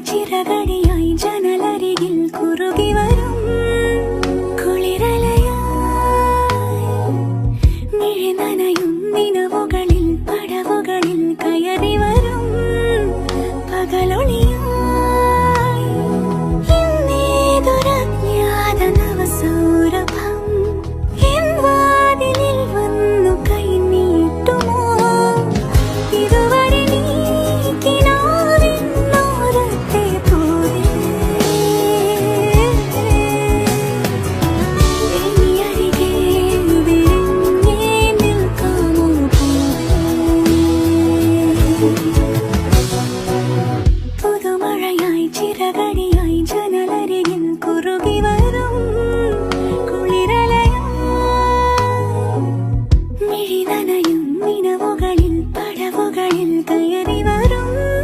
ചിറകടിയായി ജനലരികിൽ കുറുകി വരും കുളിരലയായി മിഴി നനയും നിലവുകളിൽ പടവുകളിൽ കയറി വരും പകലൊളി